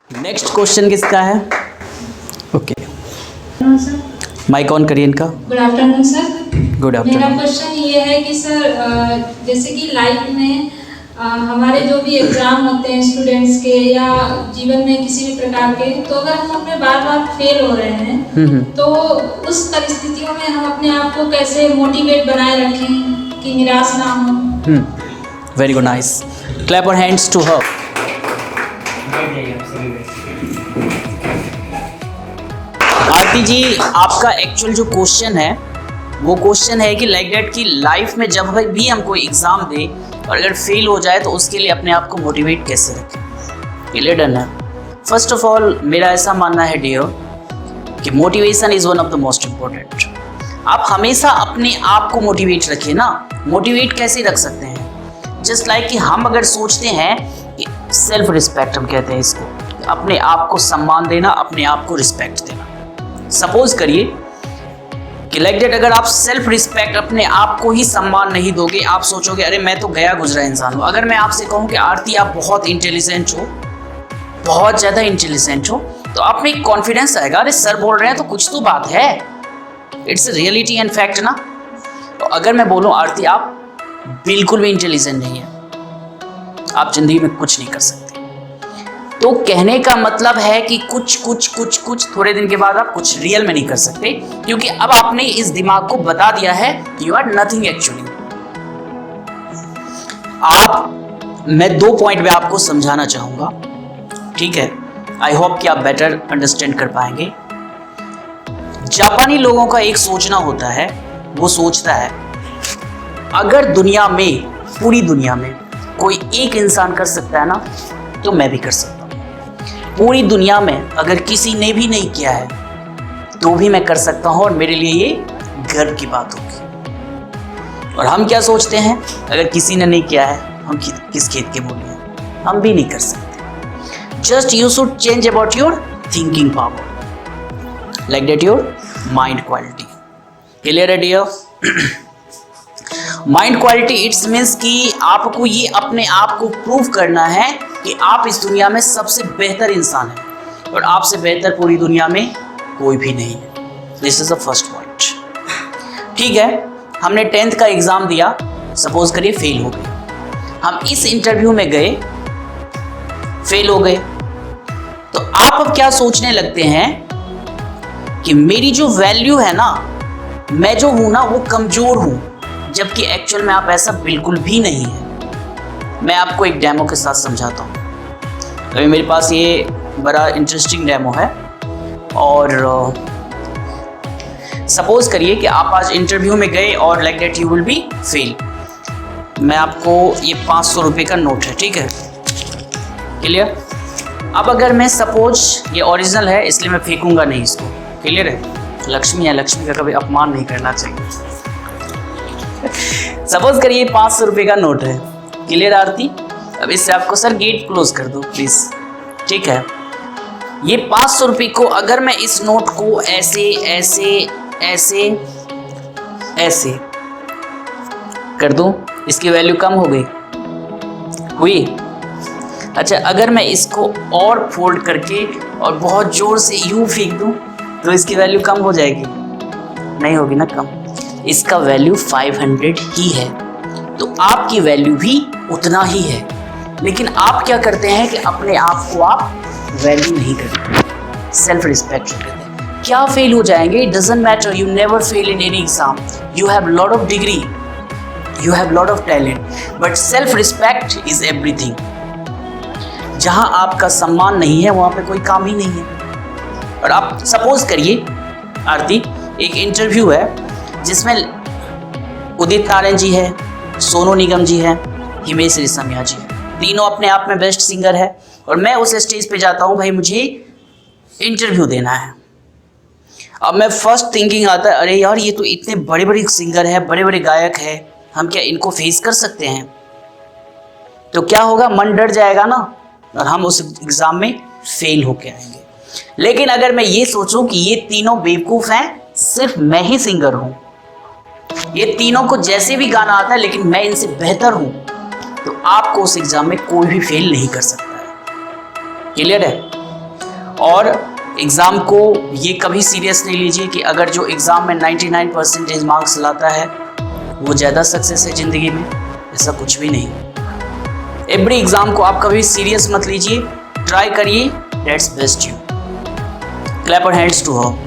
Next question किसका है? Okay, mic on करिए इनका। Good afternoon sir. गुड मेरा आफ्टरनून। क्वेश्चन ये है कि सर जैसे कि लाइफ में हमारे जो भी एग्जाम होते हैं स्टूडेंट्स के या जीवन में किसी भी प्रकार के, तो अगर हम अपने बार बार फेल हो रहे हैं तो उस परिस्थितियों में हम अपने आप को कैसे मोटिवेट बनाए रखें कि निराश ना हो। Very good, nice. Clap your hands to her. Aarti ji, आपका एक्चुअल जो क्वेश्चन है वो क्वेश्चन है कि लाइक दैट की लाइफ में जब भी हम कोई एग्जाम दे और अगर फेल हो जाए तो उसके लिए अपने आप को मोटिवेट कैसे रखें। क्लियर डन है? फर्स्ट ऑफ ऑल मेरा ऐसा मानना है डियर कि motivation is one of the most important. आप हमेशा अपने आप को मोटिवेट रखिए ना। मोटिवेट कैसे रख सकते हैं? जस्ट लाइक कि हम अगर सोचते हैं कि सेल्फ रिस्पेक्ट हम कहते हैं इसको, अपने आप को सम्मान देना, अपने आप को रिस्पेक्ट देना। सपोज करिए कि लाइक दैट अगर आप सेल्फ रिस्पेक्ट, अपने आप को ही सम्मान नहीं दोगे, आप सोचोगे अरे मैं तो गया गुजरा इंसान हूँ। अगर मैं आपसे कहूँ कि आरती आप बहुत इंटेलिजेंट हो, बहुत ज़्यादा इंटेलिजेंट हो, तो आप में एक कॉन्फिडेंस आएगा, अरे सर बोल रहे हैं तो कुछ तो बात है। इट्स रियलिटी एंड फैक्ट ना। तो अगर मैं बोलूँ आरती आप बिल्कुल भी इंटेलिजेंट नहीं है, आप जिंदगी में कुछ नहीं कर सकते, तो कहने का मतलब है कि कुछ थोड़े दिन के बाद आप कुछ रियल में नहीं कर सकते, क्योंकि अब आपने इस दिमाग को बता दिया है यू आर नथिंग एक्चुअली। मैं 2 पॉइंट में आपको समझाना चाहूंगा, ठीक है? आई होप कि आप बेटर अंडरस्टैंड कर पाएंगे। जापानी लोगों का एक सोचना होता है, वो सोचता है अगर दुनिया में, पूरी दुनिया में कोई एक इंसान कर सकता है ना, तो मैं भी कर सकता हूँ। पूरी दुनिया में अगर किसी ने भी नहीं किया है तो भी मैं कर सकता हूँ, और मेरे लिए ये गर्व की बात होगी। और हम क्या सोचते हैं, अगर किसी ने नहीं किया है हम किस खेत के मूली हैं, हम भी नहीं कर सकते। Just you should change about your thinking power, like that your mind quality. Clear है dear? Mind quality it's means कि आपको ये अपने आप को प्रूव करना है कि आप इस दुनिया में सबसे बेहतर इंसान हैं, और आपसे बेहतर पूरी दुनिया में कोई भी नहीं है। This is the first point. ठीक है, हमने 10th का एग्जाम दिया, सपोज करिए फेल हो गए। हम इस इंटरव्यू में गए, फेल हो गए, तो आप अब क्या सोचने लगते हैं कि मेरी जो वैल्यू है ना, मैं जो हूं ना वो कमजोर हूं, जबकि एक्चुअल में आप ऐसा बिल्कुल भी नहीं है। मैं आपको एक डेमो के साथ समझाता हूँ। अभी मेरे पास ये बड़ा इंटरेस्टिंग डेमो है, और सपोज करिए कि आप आज इंटरव्यू में गए और like that you will be fail. मैं आपको, ये 500 रुपये का नोट है, ठीक है? क्लियर? अब अगर मैं सपोज, ये ओरिजिनल है इसलिए मैं फेंकूंगा नहीं इसको, क्लियर है? लक्ष्मी है, लक्ष्मी का कभी अपमान नहीं करना चाहिए। सपोज करिए 500 रुपये का नोट है, क्लियर आरती? अब इससे आपको सर गेट क्लोज कर दो प्लीज, ठीक है? ये 500 रुपये को अगर मैं इस नोट को ऐसे ऐसे ऐसे ऐसे कर दूं, इसकी वैल्यू कम हो गई, हुई? अच्छा, अगर मैं इसको और फोल्ड करके और बहुत जोर से यूं फेंक दूं तो इसकी वैल्यू कम हो जाएगी? नहीं होगी ना कम। इसका वैल्यू 500 ही है, तो आपकी वैल्यू भी उतना ही है। लेकिन आप क्या करते हैं कि अपने आप को आप वैल्यू नहीं करते, सेल्फ रिस्पेक्ट करते हैं। क्या फेल हो जाएंगे, it doesn't matter, you never fail in any exam, you have lot of degree, you have lot of talent, but self respect is everything. जहां आपका सम्मान नहीं है वहां पे कोई काम ही नहीं है। और आप सपोज करिए आरती, एक इंटरव्यू है जिसमें उदित नारायण जी है, सोनू निगम जी है, हिमेश रेशमिया जी है, तीनों अपने आप में बेस्ट सिंगर है, और मैं उस स्टेज पे जाता हूँ, भाई मुझे इंटरव्यू देना है। अब मैं फर्स्ट थिंकिंग आता है, अरे यार ये तो इतने बड़े बड़े सिंगर है, बड़े बड़े गायक है, हम क्या इनको फेस कर सकते हैं? तो क्या होगा, मन डर जाएगा ना, और हम उस एग्जाम में फेल होके आएंगे। लेकिन अगर मैं ये सोचूं कि ये तीनों बेवकूफ़ हैं, सिर्फ मैं ही सिंगर हूं, ये तीनों को जैसे भी गाना आता है लेकिन मैं इनसे बेहतर हूं, तो आपको उस एग्जाम में कोई भी फेल नहीं कर सकता है। क्लियर है? और एग्ज़ाम को ये कभी सीरियस नहीं लीजिए कि अगर जो एग्ज़ाम में 99% मार्क्स लाता है वो ज़्यादा सक्सेस है ज़िंदगी में, ऐसा कुछ भी नहीं। एवरी एग्ज़ाम को आप कभी सीरियस मत लीजिए, ट्राई करिए, that's best you. Clap your hands to her.